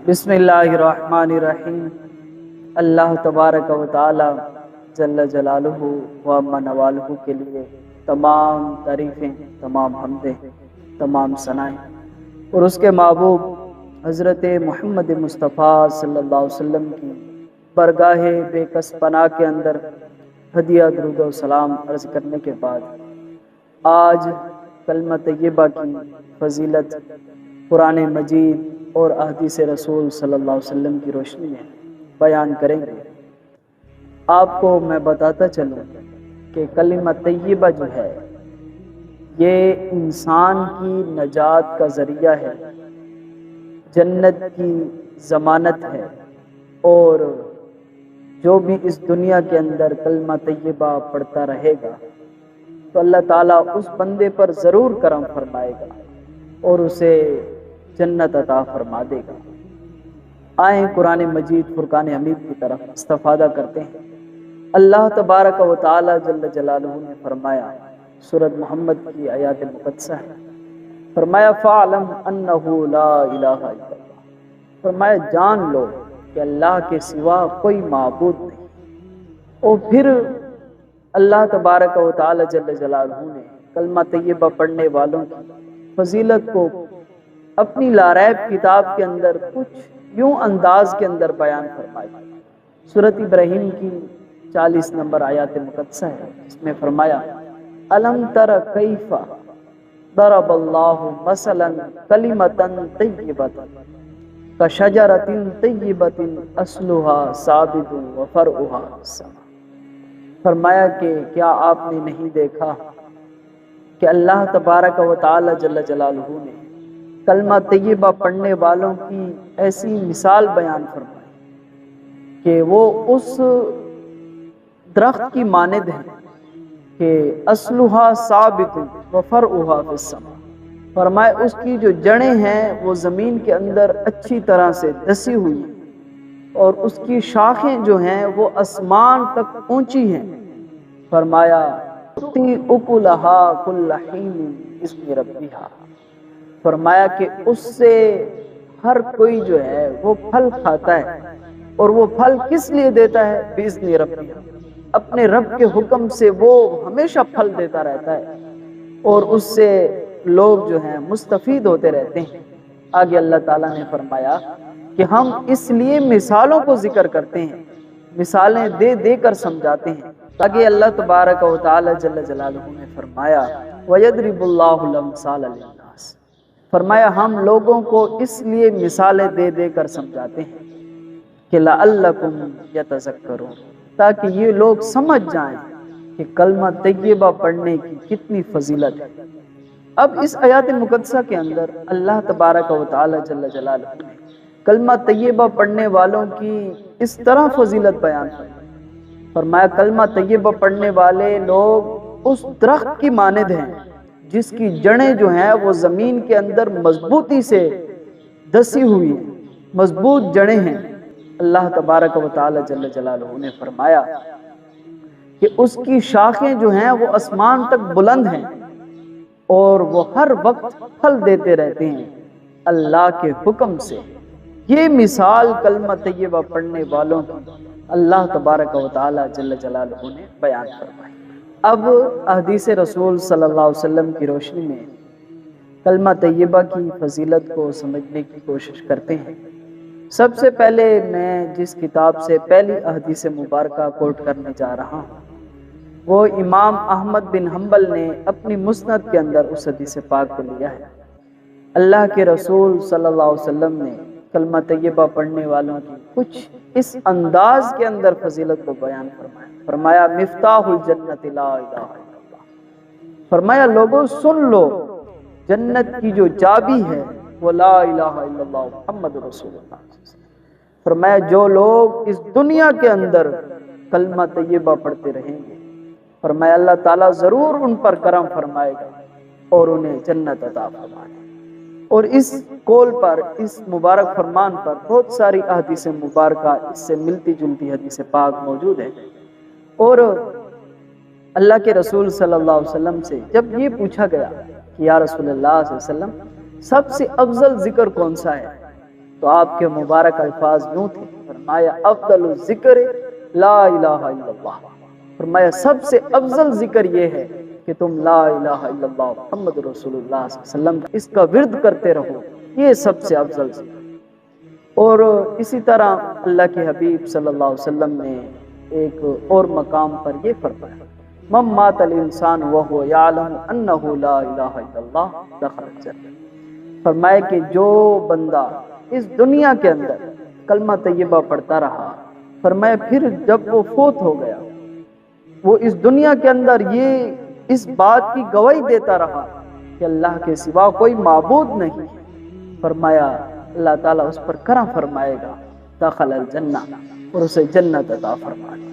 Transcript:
بسم اللہ الرحمن الرحیم۔ اللہ تبارک و تعالی جل جلالہ و عم نوالہ کے لیے تمام تعریفیں، تمام حمدیں، تمام ثنائیں، اور اس کے محبوب حضرت محمد مصطفیٰ صلی اللہ علیہ وسلم کی برگاہ بے کس پناہ کے اندر ہدیہ درود و سلام عرض کرنے کے بعد آج کلمہ طیبہ کی فضیلت قرآن مجید اور احادیث رسول صلی اللہ علیہ وسلم کی روشنی میں بیان کریں گے۔ آپ کو میں بتاتا چلوں کہ کلمہ طیبہ جو ہے یہ انسان کی نجات کا ذریعہ ہے، جنت کی ضمانت ہے، اور جو بھی اس دنیا کے اندر کلمہ طیبہ پڑھتا رہے گا تو اللہ تعالیٰ اس بندے پر ضرور کرم فرمائے گا اور اسے جنت عطا فرما دے گا۔ آئیں قرآن مجید فرقان حمید کی طرف استفادہ کرتے ہیں۔ اللہ تبارک و تعالی جل جلالہ نے فرمایا، سورۃ محمد کی آیات مقدسہ ہے، فرمایا فَاعْلَمْ أَنَّهُ لَا إِلَٰهَ إِلَّا اللَّهُ، فرمایا جان لو کہ اللہ کے سوا کوئی معبود نہیں۔ اور پھر اللہ تبارک و تعالی جل جلالہ نے کلمہ طیبہ پڑھنے والوں کی فضیلت کو اپنی لاریب کتاب کے اندر کچھ یوں انداز کے اندر بیان فرمائی۔ سورۃ ابراہیم کی 40 نمبر آیات مقدسہ ہے، اس میں فرمایا الم تر کیف ضرب اللہ مثلا کلمۃ طیبۃ کشجرۃ طیبۃ اصلها ثابت وفرعها فی السماء، فرمایا کہ کیا آپ نے نہیں دیکھا کہ اللہ تبارک و تعالی جل جلالہ نے کلمہ طیبہ پڑھنے والوں کی ایسی مثال بیان فرمائی کہ وہ اس درخت کی مانند ہے کہ اصلها ثابت وفرعها فی السماء، فرمائے اس کی جو جڑیں ہیں وہ زمین کے اندر اچھی طرح سے دسی ہوئی ہیں اور اس کی شاخیں جو ہیں وہ آسمان تک اونچی ہیں۔ فرمایا تؤتی اکلها کل حین باذن ربها، فرمایا کہ اس سے ہر کوئی جو ہے وہ پھل کھاتا ہے، اور وہ پھل کس لیے دیتا ہے؟ باذن ربی، اپنے رب کے حکم سے وہ ہمیشہ پھل دیتا رہتا ہے، اور اس سے لوگ جو ہیں مستفید ہوتے رہتے ہیں۔ آگے اللہ تعالیٰ نے فرمایا کہ ہم اس لیے مثالوں کو ذکر کرتے ہیں، مثالیں دے دے کر سمجھاتے ہیں، تاکہ اللہ تبارک و تعالی جل جلالہ نے فرمایا وَيَضْرِبُ اللَّهُ الْأَمْثَالَ لِلنَّاسِ، فرمایا ہم لوگوں کو اس لیے مثالیں دے دے کر سمجھاتے ہیں کہ لَعَلَّكُمْ يَتَذَكَّرُونَ، تاکہ یہ لوگ سمجھ جائیں کہ کلمہ طیبہ پڑھنے کی کتنی فضیلت ہے۔ اب اس آیات مقدسہ کے اندر اللہ تبارک و تعالی جل جلالہ نے کلمہ طیبہ پڑھنے والوں کی اس طرح فضیلت بیان فرمائی، فرمایا کلمہ طیبہ پڑھنے والے لوگ اس درخت کی مانند ہیں جس کی جڑیں جو ہیں وہ زمین کے اندر مضبوطی سے دسی ہوئی ہیں، مضبوط جڑیں ہیں۔ اللہ تبارک و تعالی جل جلالہ نے فرمایا کہ اس کی شاخیں جو ہیں وہ آسمان تک بلند ہیں، اور وہ ہر وقت پھل دیتے رہتے ہیں اللہ کے حکم سے۔ یہ مثال کلمہ طیبہ پڑھنے والوں کی اللہ تبارک و تعالی جل جلالہ نے بیان فرمائی۔ اب احادیث رسول صلی اللہ علیہ وسلم کی روشنی میں کلمہ طیبہ کی فضیلت کو سمجھنے کی کوشش کرتے ہیں۔ سب سے پہلے میں جس کتاب سے پہلی احادیث مبارکہ کوٹ کرنے جا رہا ہوں وہ امام احمد بن حنبل نے اپنی مسند کے اندر اس حدیث پاک کو لیا ہے۔ اللہ کے رسول صلی اللہ علیہ وسلم نے کلمہ طیبہ پڑھنے والوں کی کچھ اس انداز کے اندر فضیلت کو بیان فرمایا، فرمایا مفتاح الجنت لا الہ الا اللہ، فرمایا لوگوں سن لو، جنت کی جو چابی ہے وہ لا الہ الا اللہ محمد رسول اللہ، فرمایا جو لوگ اس دنیا کے اندر کلمہ طیبہ پڑھتے رہیں گے، فرمایا اللہ تعالیٰ ضرور ان پر کرم فرمائے گا اور انہیں جنت عطا فرمائے گا۔ اور اس قول پر، اس مبارک فرمان پر بہت ساری احادیث مبارکہ اس سے ملتی جلتی حدیث پاک موجود ہے۔ اور اللہ کے رسول صلی اللہ علیہ وسلم سے جب یہ پوچھا گیا کہ یا رسول اللہ صلی اللہ علیہ وسلم سب سے افضل ذکر کون سا ہے، تو آپ کے مبارک الفاظ یوں تھے، فرمایا افضل الذکر لا الہ الا اللہ، فرمایا سب سے افضل ذکر یہ ہے کہ تم لا الہ الا اللہ محمد رسول اللہ صلی اللہ علیہ وسلم اس کا ورد کرتے رہو، یہ سب سے افضل ذکر۔ اور اسی طرح اللہ کے حبیب صلی اللہ علیہ وسلم نے ایک اور مقام پر یہ فرمایا، من مات الانسان وهو يعلم انه لا الہ الا اللہ دخل الجنہ، فرمایا کہ جو بندہ اس دنیا کے اندر کلمہ طیبہ پڑھتا رہا، فرمایا پھر جب وہ فوت ہو گیا، وہ اس دنیا کے اندر یہ اس بات کی گواہی دیتا رہا کہ اللہ کے سوا کوئی معبود نہیں، فرمایا اللہ تعالیٰ اس پر کرم فرمائے گا، دخل الجنہ، اور اسے جنت عطا فرمائے گا۔